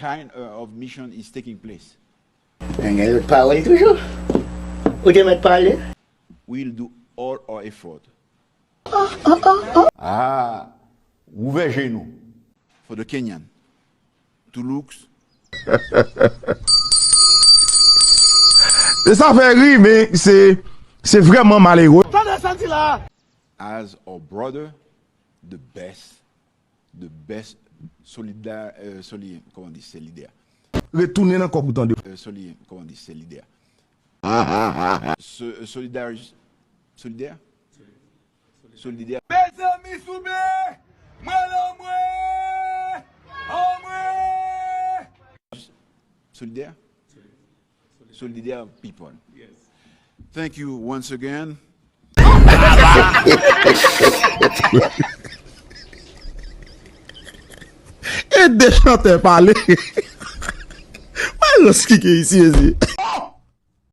kind of mission is taking place. Vous parlez toujours? Vous devez parler? We'll do all our effort Ah, ouvrez genou. for the Kenyan to look Ça fait rire, mais c'est vraiment malheureux. as our brother the best solidaire, comment on dit, solidaire. Retournez dans le corps de Comment on dit, solidaire. Solidaire. Solidaire. Solidaire. Mes amis soubé, moi Solidaire. Solidaire people. Yes. Thank you once again. Et des chanteurs parler. Pas ce qui est ici.